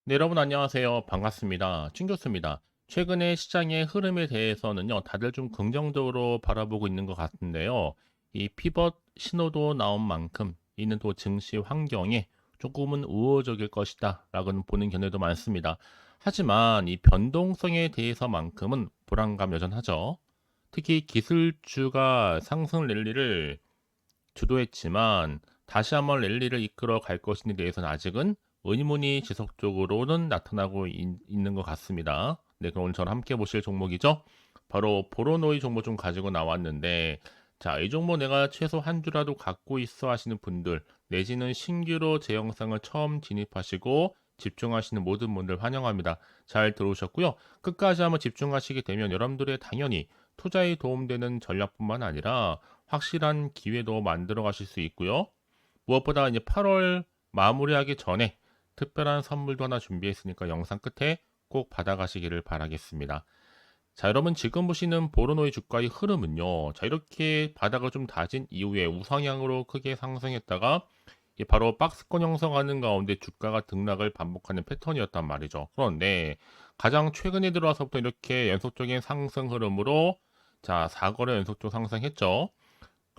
네, 여러분 안녕하세요. 반갑습니다. 춘교수입니다. 최근에 시장의 흐름에 대해서는요, 다들 좀 긍정적으로 바라보고 있는 것 같은데요. 이 피벗 신호도 나온 만큼 이는 또 증시 환경에 조금은 우호적일 것이다 라고는 보는 견해도 많습니다. 하지만 이 변동성에 대해서만큼은 불안감 여전하죠. 특히 기술주가 상승 랠리를 주도했지만 다시 한번 랠리를 이끌어 갈 것인에 대해서는 아직은 의문이 지속적으로는 나타나고 있는 것 같습니다. 네, 그럼 오늘 저랑 함께 보실 종목이죠. 바로 보로노이 종목 좀 가지고 나왔는데, 자, 이 종목 내가 최소 한 주라도 갖고 있어 하시는 분들, 내지는 신규로 제 영상을 처음 진입하시고 집중하시는 모든 분들 환영합니다. 잘 들어오셨고요. 끝까지 한번 집중하시게 되면 여러분들의 당연히 투자에 도움되는 전략뿐만 아니라 확실한 기회도 만들어 가실 수 있고요. 무엇보다 이제 8월 마무리하기 전에 특별한 선물도 하나 준비했으니까 영상 끝에 꼭 받아가시기를 바라겠습니다. 자, 여러분 지금 보시는 보르노이 주가의 흐름은요. 자, 이렇게 바닥을 좀 다진 이후에 우상향으로 크게 상승했다가 바로 박스권 형성하는 가운데 주가가 등락을 반복하는 패턴이었단 말이죠. 그런데 가장 최근에 들어와서부터 이렇게 연속적인 상승 흐름으로 자, 4거래 연속적 상승했죠.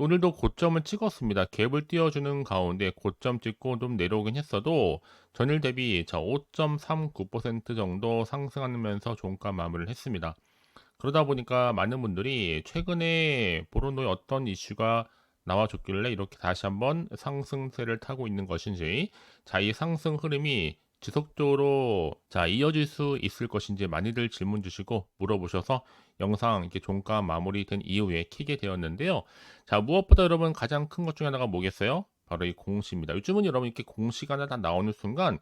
오늘도 고점을 찍었습니다. 갭을 띄워주는 가운데 고점 찍고 좀 내려오긴 했어도 전일 대비 자 5.39% 정도 상승하면서 종가 마무리를 했습니다. 그러다 보니까 많은 분들이 최근에 보로노의 어떤 이슈가 나와줬길래 이렇게 다시 한번 상승세를 타고 있는 것인지, 자, 이 상승 흐름이 지속적으로 자 이어질 수 있을 것인지 많이들 질문 주시고 물어보셔서 영상 이렇게 종가 마무리된 이후에 키게 되었는데요. 자, 무엇보다 여러분 가장 큰 것 중에 하나가 뭐겠어요? 바로 이 공시입니다. 요즘은 여러분 이렇게 공시가 하나 다 나오는 순간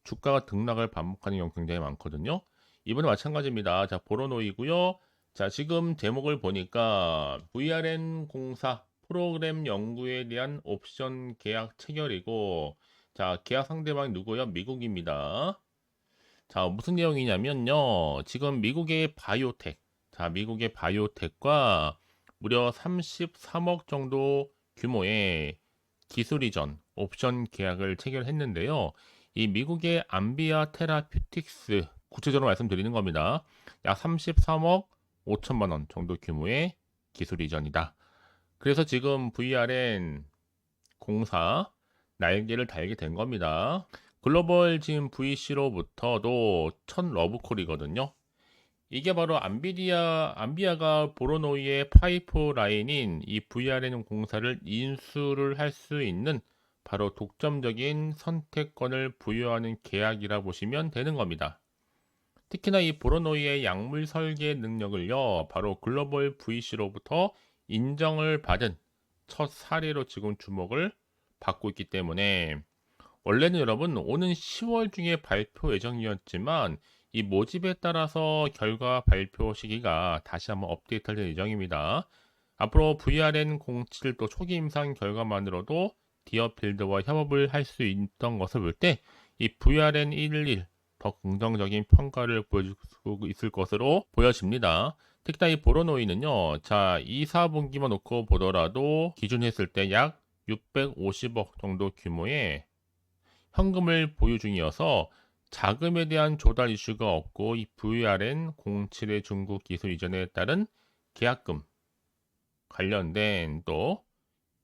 주가가 등락을 반복하는 경우 굉장히 많거든요. 이번에 마찬가지입니다. 자, 보로노이고요. 자, 지금 제목을 보니까 VRN 공사 프로그램 연구에 대한 옵션 계약 체결이고, 자, 계약 상대방이 누구요? 미국입니다. 자, 무슨 내용이냐면요. 지금 미국의 바이오텍, 자, 미국의 바이오텍과 무려 33억 정도 규모의 기술 이전 옵션 계약을 체결했는데요. 이 미국의 암비아 테라퓨틱스, 구체적으로 말씀드리는 겁니다. 약 33억 5천만 원 정도 규모의 기술 이전이다. 그래서 지금 VRN 공사 날개를 달게 된 겁니다. 글로벌 지금 VC로부터도 첫 러브콜이거든요. 이게 바로 암비아가 보로노이의 파이프라인인 이 VRN 공사를 인수를 할 수 있는 바로 독점적인 선택권을 부여하는 계약이라 보시면 되는 겁니다. 특히나 이 보로노이의 약물 설계 능력을요, 바로 글로벌 VC로부터 인정을 받은 첫 사례로 지금 주목을 받고 있기 때문에 원래는 여러분 오는 10월 중에 발표 예정이었지만 이 모집에 따라서 결과 발표 시기가 다시 한번 업데이트될 예정입니다. 앞으로 VRN07 또 초기 임상 결과만으로도 디어필드와 협업을 할 수 있던 것을 볼 때 이 VRN11 더 긍정적인 평가를 보여줄 수 있을 것으로 보여집니다. 특히나 이 보로노이는요, 자, 2, 4분기만 놓고 보더라도 기준했을 때 약 650억 정도 규모의 현금을 보유 중이어서 자금에 대한 조달 이슈가 없고 이 VRN 07의 중국 기술 이전에 따른 계약금 관련된 또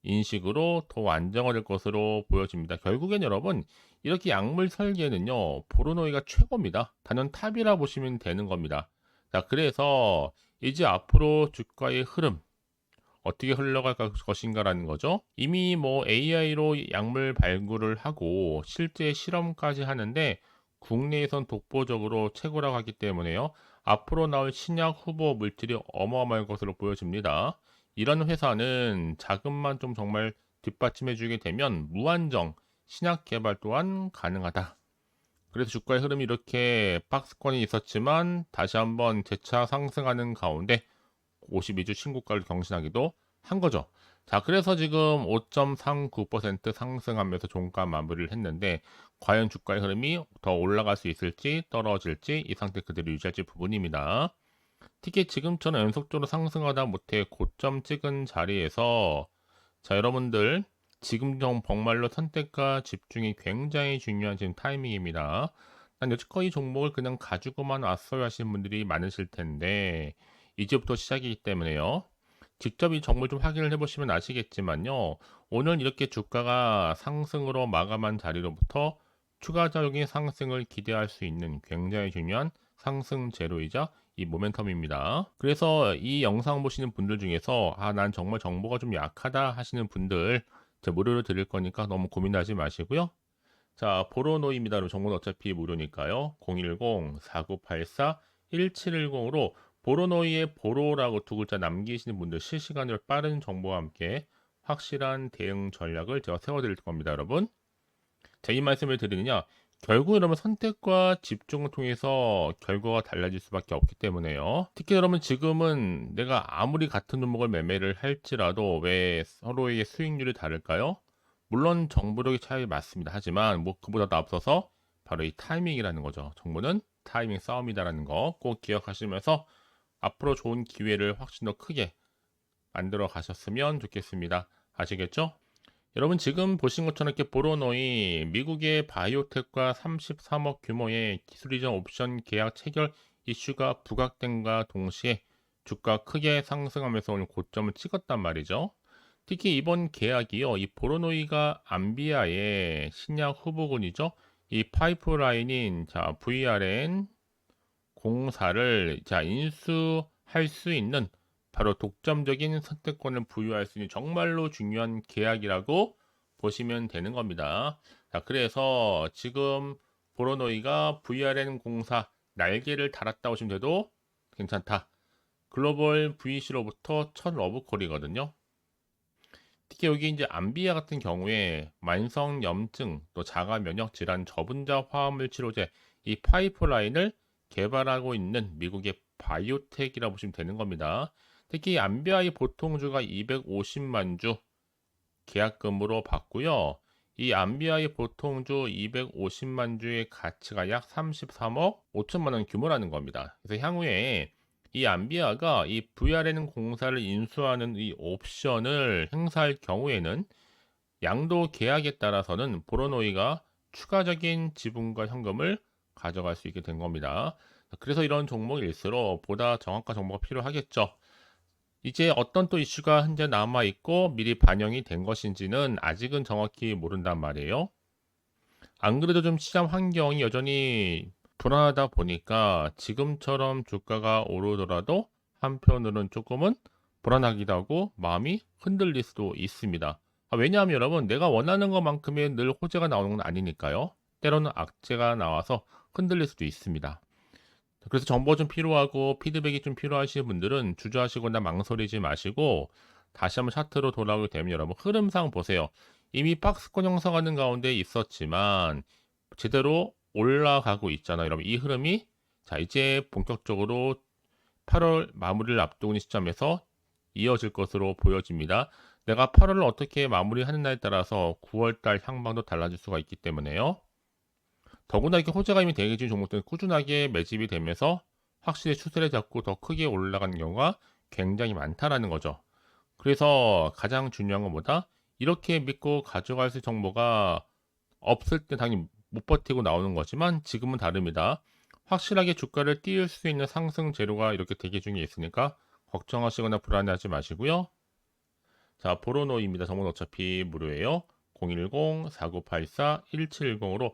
인식으로 더 안정화될 것으로 보여집니다. 결국엔 여러분 이렇게 약물 설계는요 보르노이가 최고입니다. 단연 탑이라 보시면 되는 겁니다. 자, 그래서 이제 앞으로 주가의 흐름 어떻게 흘러갈 것인가라는 거죠. 이미 뭐 AI로 약물 발굴을 하고 실제 실험까지 하는데 국내에선 독보적으로 최고라고 하기 때문에요. 앞으로 나올 신약 후보 물질이 어마어마할 것으로 보여집니다. 이런 회사는 자금만 좀 정말 뒷받침해 주게 되면 무한정 신약 개발 또한 가능하다. 그래서 주가의 흐름이 이렇게 박스권이 있었지만 다시 한번 재차 상승하는 가운데 52주 신고가를 경신하기도 한 거죠. 자, 그래서 지금 5.39% 상승하면서 종가 마무리를 했는데 과연 주가의 흐름이 더 올라갈 수 있을지 떨어질지 이 상태 그대로 유지할지 부분입니다. 특히 지금처럼 연속적으로 상승하다 못해 고점 찍은 자리에서 자, 여러분들 지금 정말로 선택과 집중이 굉장히 중요한 지금 타이밍입니다. 난 여지껏 이 종목을 그냥 가지고만 왔어요 하시는 분들이 많으실 텐데 이제부터 시작이기 때문에요. 직접 이 종목 좀 확인을 해보시면 아시겠지만요. 오늘 이렇게 주가가 상승으로 마감한 자리로부터 추가적인 상승을 기대할 수 있는 굉장히 중요한 상승 재료이자 이 모멘텀입니다. 그래서 이 영상 보시는 분들 중에서 난 정말 정보가 좀 약하다 하시는 분들 제가 무료로 드릴 거니까 너무 고민하지 마시고요. 자, 보로노입니다. 그럼 정보는 어차피 무료니까요. 010-4984-1710으로 보로노이의 보로라고 두 글자 남기시는 분들 실시간으로 빠른 정보와 함께 확실한 대응 전략을 제가 세워드릴 겁니다, 여러분. 자, 이 말씀을 드리느냐? 결국 여러분 선택과 집중을 통해서 결과가 달라질 수밖에 없기 때문에요. 특히 여러분 지금은 내가 아무리 같은 종목을 매매를 할지라도 왜 서로의 수익률이 다를까요? 물론 정보력의 차이 맞습니다. 하지만 뭐 그보다 앞서서 바로 이 타이밍이라는 거죠. 정보는 타이밍 싸움이다라는 거 꼭 기억하시면서 앞으로 좋은 기회를 훨씬 더 크게 만들어 가셨으면 좋겠습니다. 아시겠죠? 여러분 지금 보신 것처럼 이렇게 보로노이 미국의 바이오텍과 33억 규모의 기술 이전 옵션 계약 체결 이슈가 부각된과 동시에 주가 크게 상승하면서 오늘 고점을 찍었단 말이죠. 특히 이번 계약이요, 이 보로노이가 안비아의 신약 후보군이죠. 이 파이프라인인 VRN 공사를 인수할 수 있는 바로 독점적인 선택권을 부여할 수 있는 정말로 중요한 계약이라고 보시면 되는 겁니다. 자, 그래서 지금 보로노이가 VRN 공사 날개를 달았다 보시면 돼도 괜찮다. 글로벌 VC로부터 첫 러브콜이거든요. 특히 여기 이제 안비아 같은 경우에 만성염증, 또 자가 면역 질환 저분자 화합물 치료제 이 파이프라인을 개발하고 있는 미국의 바이오텍이라고 보시면 되는 겁니다. 특히 안비아의 보통주가 250만 주 계약금으로 받고요. 이 안비아의 보통주 250만 주의 가치가 약 33억 5천만 원 규모라는 겁니다. 그래서 향후에 이 안비아가 이 VRN 공사를 인수하는 이 옵션을 행사할 경우에는 양도 계약에 따라서는 보로노이가 추가적인 지분과 현금을 가져갈 수 있게 된 겁니다. 그래서 이런 종목일수록 보다 정확한 정보가 필요하겠죠. 이제 어떤 또 이슈가 현재 남아있고 미리 반영이 된 것인지는 아직은 정확히 모른단 말이에요. 안 그래도 좀 시장 환경이 여전히 불안하다 보니까 지금처럼 주가가 오르더라도 한편으로는 조금은 불안하기도 하고 마음이 흔들릴 수도 있습니다. 왜냐하면 여러분 내가 원하는 것만큼의 늘 호재가 나오는 건 아니니까요. 때로는 악재가 나와서 흔들릴 수도 있습니다. 그래서 정보가 좀 필요하고 피드백이 좀 필요하신 분들은 주저하시거나 망설이지 마시고 다시 한번 차트로 돌아오게 되면 여러분 흐름상 보세요. 이미 박스권 형성하는 가운데 있었지만 제대로 올라가고 있잖아요. 여러분 이 흐름이 이제 본격적으로 8월 마무리를 앞두고 있는 시점에서 이어질 것으로 보여집니다. 내가 8월을 어떻게 마무리하느냐에 따라서 9월달 향방도 달라질 수가 있기 때문에요. 더구나 이렇게 호재가 이미 대기진 종목들은 꾸준하게 매집이 되면서 확실히 추세를 잡고 더 크게 올라가는 경우가 굉장히 많다라는 거죠. 그래서 가장 중요한 것보다 이렇게 믿고 가져갈 수 있는 정보가 없을 때 당연히 못 버티고 나오는 거지만 지금은 다릅니다. 확실하게 주가를 띄울 수 있는 상승 재료가 이렇게 대기 중에 있으니까 걱정하시거나 불안해하지 마시고요. 자, 보로노입니다. 정보는 어차피 무료예요. 010-4984-1710으로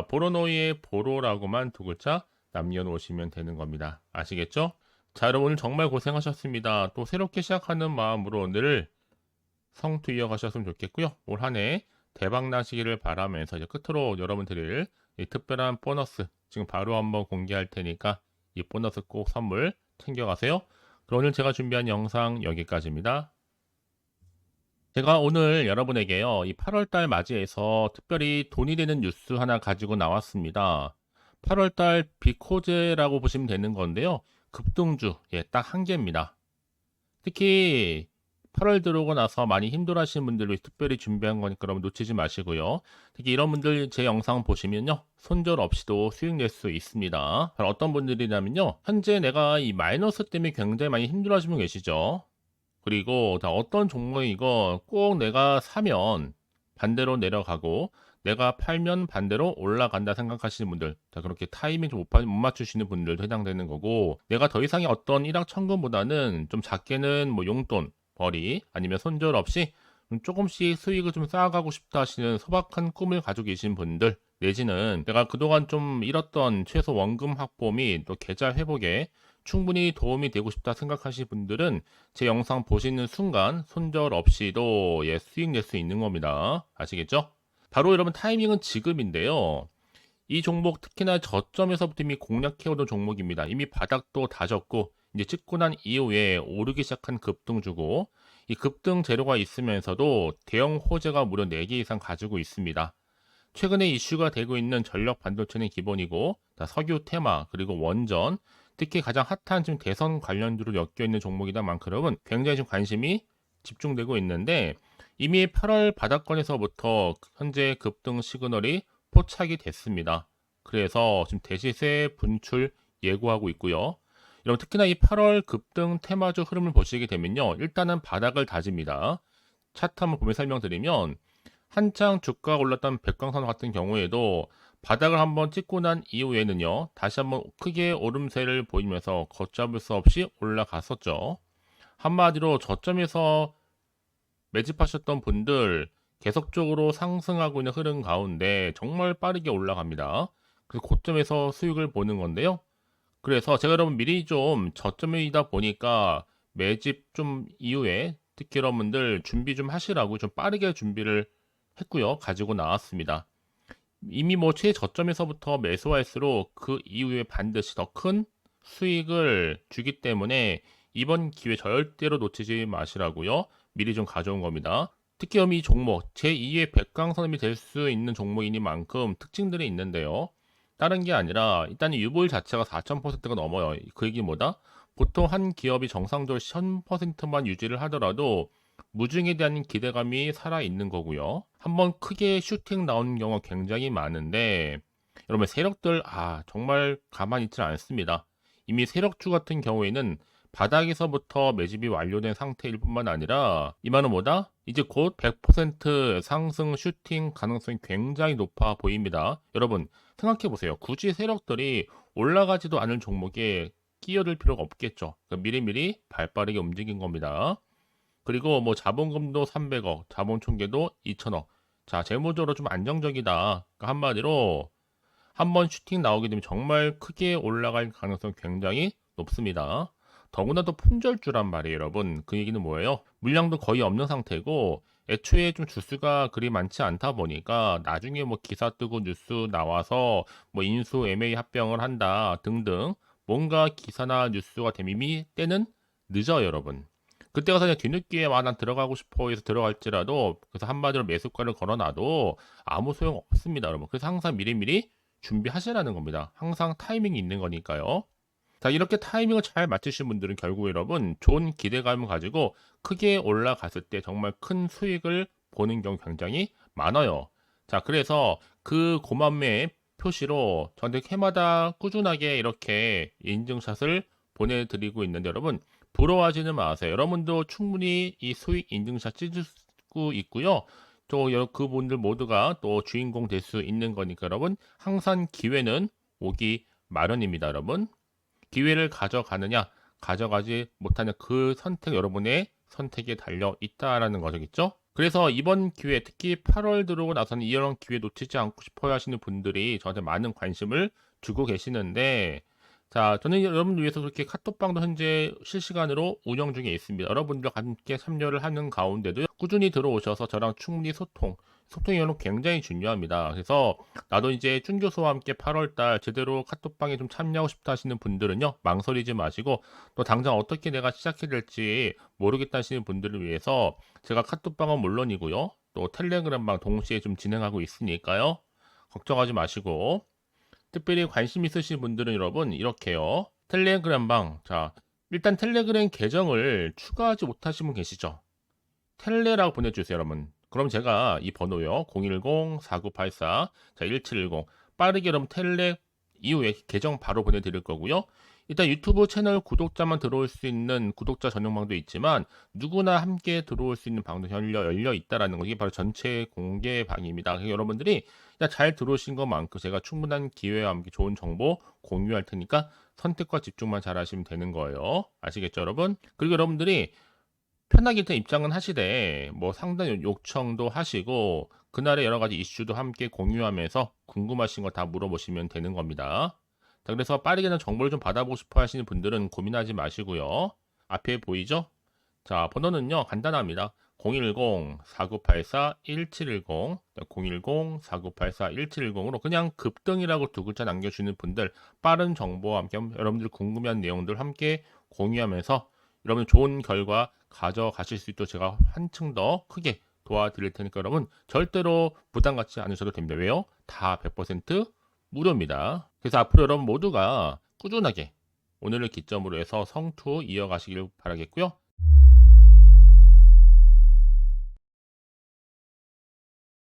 보로노이의 보로라고만 두 글자 남겨놓으시면 되는 겁니다. 아시겠죠? 자, 여러분 오늘 정말 고생하셨습니다. 또 새롭게 시작하는 마음으로 늘 성투 이어가셨으면 좋겠고요. 올 한 해 대박 나시기를 바라면서 이제 끝으로 여러분 드릴 이 특별한 보너스 지금 바로 한번 공개할 테니까 이 보너스 꼭 선물 챙겨가세요. 그럼 오늘 제가 준비한 영상 여기까지입니다. 제가 오늘 여러분에게요, 이 8월달 맞이해서 특별히 돈이 되는 뉴스 하나 가지고 나왔습니다. 8월달 비코제라고 보시면 되는 건데요. 급등주, 딱 한 개입니다. 특히 8월 들어오고 나서 많이 힘들어하시는 분들을 위해 특별히 준비한 거니까 여러분 놓치지 마시고요. 특히 이런 분들 제 영상 보시면요, 손절 없이도 수익 낼 수 있습니다. 바로 어떤 분들이냐면요, 현재 내가 이 마이너스 때문에 굉장히 많이 힘들어하시는 분 계시죠. 그리고 어떤 종목이 이거 꼭 내가 사면 반대로 내려가고 내가 팔면 반대로 올라간다 생각하시는 분들, 자, 그렇게 타이밍 좀 못 맞추시는 분들도 해당되는 거고, 내가 더 이상의 어떤 일확천금보다는 좀 작게는 뭐 용돈, 벌이, 아니면 손절 없이 조금씩 수익을 좀 쌓아가고 싶다 하시는 소박한 꿈을 가지고 계신 분들, 내지는 내가 그동안 좀 잃었던 최소 원금 확보 및 또 계좌 회복에 충분히 도움이 되고 싶다 생각하시는 분들은 제 영상 보시는 순간 손절 없이도 수익 낼 수 있는 겁니다. 아시겠죠? 바로 여러분 타이밍은 지금인데요. 이 종목 특히나 저점에서부터 이미 공략해오던 종목입니다. 이미 바닥도 다졌고 이제 찍고 난 이후에 오르기 시작한 급등주고, 이 급등 재료가 있으면서도 대형 호재가 무려 4개 이상 가지고 있습니다. 최근에 이슈가 되고 있는 전력 반도체는 기본이고, 석유 테마 그리고 원전, 특히 가장 핫한 지금 대선 관련주로 엮여 있는 종목이다 만큼 굉장히 좀 관심이 집중되고 있는데, 이미 8월 바닥권에서부터 현재 급등 시그널이 포착이 됐습니다. 그래서 지금 대시세 분출 예고하고 있고요. 여러분 특히나 이 8월 급등 테마주 흐름을 보시게 되면요, 일단은 바닥을 다집니다. 차트 한번 보면 설명드리면, 한창 주가가 올랐던 백광선 같은 경우에도 바닥을 한번 찍고 난 이후에는요, 다시 한번 크게 오름세를 보이면서 걷잡을 수 없이 올라갔었죠. 한마디로 저점에서 매집하셨던 분들 계속적으로 상승하고 있는 흐름 가운데 정말 빠르게 올라갑니다. 그래서 고점에서 수익을 보는 건데요. 그래서 제가 여러분 미리 좀 저점이다 보니까 매집 좀 이후에 특히 여러분들 준비 좀 하시라고 좀 빠르게 준비를 했고요. 가지고 나왔습니다. 이미 뭐 최저점에서부터 매수할수록 그 이후에 반드시 더 큰 수익을 주기 때문에 이번 기회 절대로 놓치지 마시라고요. 미리 좀 가져온 겁니다. 특히 이 종목 제2의 백강선임이 될 수 있는 종목이니만큼 특징들이 있는데요. 다른 게 아니라 일단 유보율 자체가 4,000%가 넘어요. 그 얘기 뭐다? 보통 한 기업이 정상적으로 1000%만 유지를 하더라도 무중에 대한 기대감이 살아있는 거고요. 한번 크게 슈팅 나오는 경우가 굉장히 많은데, 여러분 세력들 정말 가만히 있지 않습니다. 이미 세력주 같은 경우에는 바닥에서부터 매집이 완료된 상태일 뿐만 아니라 이만은 뭐다? 이제 곧 100% 상승 슈팅 가능성이 굉장히 높아 보입니다. 여러분 생각해 보세요. 굳이 세력들이 올라가지도 않을 종목에 끼어들 필요가 없겠죠. 그러니까 미리미리 발빠르게 움직인 겁니다. 그리고 뭐 자본금도 300억, 자본 총계도 2천억. 자, 재무적으로 좀 안정적이다. 그러니까 한마디로 한번 슈팅 나오게 되면 정말 크게 올라갈 가능성이 굉장히 높습니다. 더구나도 품절주란 말이에요, 여러분. 그 얘기는 뭐예요? 물량도 거의 없는 상태고 애초에 좀 주수가 그리 많지 않다 보니까 나중에 뭐 기사 뜨고 뉴스 나와서 뭐 인수 M&A 합병을 한다 등등 뭔가 기사나 뉴스가 되면 이미 때는 늦어요, 여러분. 그때 가서 그냥 뒤늦게 난 들어가고 싶어 해서 들어갈지라도, 그래서 한마디로 매수가를 걸어놔도 아무 소용 없습니다, 여러분. 그래서 항상 미리미리 준비하시라는 겁니다. 항상 타이밍이 있는 거니까요. 자, 이렇게 타이밍을 잘 맞추신 분들은 결국 여러분 좋은 기대감을 가지고 크게 올라갔을 때 정말 큰 수익을 보는 경우 굉장히 많아요. 자, 그래서 그 고만매의 표시로 저한테 해마다 꾸준하게 이렇게 인증샷을 보내드리고 있는데, 여러분 부러워하지는 마세요. 여러분도 충분히 이 수익 인증샷 찍을 수 있고요. 또 그분들 모두가 또 주인공 될 수 있는 거니까 여러분 항상 기회는 오기 마련입니다, 여러분. 기회를 가져가느냐 가져가지 못하냐, 그 선택 여러분의 선택에 달려 있다라는 거겠죠. 그래서 이번 기회, 특히 8월 들어오고 나서는 이런 기회 놓치지 않고 싶어 하시는 분들이 저한테 많은 관심을 주고 계시는데, 자, 저는 여러분들 위해서 그렇게 카톡방도 현재 실시간으로 운영 중에 있습니다. 여러분들과 함께 참여를 하는 가운데도 꾸준히 들어오셔서 저랑 충분히 소통이 여러분 굉장히 중요합니다. 그래서 나도 이제 준 교수와 함께 8월달 제대로 카톡방에 좀 참여하고 싶다 하시는 분들은요, 망설이지 마시고, 또 당장 어떻게 내가 시작해야 될지 모르겠다 하시는 분들을 위해서 제가 카톡방은 물론이고요, 또 텔레그램방 동시에 좀 진행하고 있으니까요, 걱정하지 마시고, 특별히 관심 있으신 분들은 여러분 이렇게요. 텔레그램방, 자, 일단 텔레그램 계정을 추가하지 못하신 분 계시죠? 텔레라고 보내주세요, 여러분. 그럼 제가 이 번호요, 010-4984, 자, 1710, 빠르게 여러분 텔레 이후에 계정 바로 보내드릴 거고요. 일단 유튜브 채널 구독자만 들어올 수 있는 구독자 전용방도 있지만 누구나 함께 들어올 수 있는 방도 열려 있다라는 거 이게 바로 전체 공개 방입니다. 그래서 여러분들이 그냥 잘 들어오신 것만큼 제가 충분한 기회와 함께 좋은 정보 공유할 테니까 선택과 집중만 잘 하시면 되는 거예요. 아시겠죠, 여러분? 그리고 여러분들이 편하게 일단 입장은 하시되 뭐 상담 요청도 하시고 그날의 여러 가지 이슈도 함께 공유하면서 궁금하신 거 다 물어보시면 되는 겁니다. 자, 그래서 빠르게는 정보를 좀 받아보고 싶어 하시는 분들은 고민하지 마시고요. 앞에 보이죠? 자, 번호는요, 간단합니다. 010-4984-1710, 010-4984-1710으로 그냥 급등이라고 두 글자 남겨주시는 분들, 빠른 정보와 함께 여러분들 궁금한 내용들 함께 공유하면서 여러분 좋은 결과 가져가실 수 있도록 제가 한층 더 크게 도와드릴 테니까 여러분 절대로 부담 갖지 않으셔도 됩니다. 왜요? 다 100% 무료입니다. 그래서 앞으로 여러분 모두가 꾸준하게 오늘을 기점으로 해서 성투 이어가시길 바라겠고요.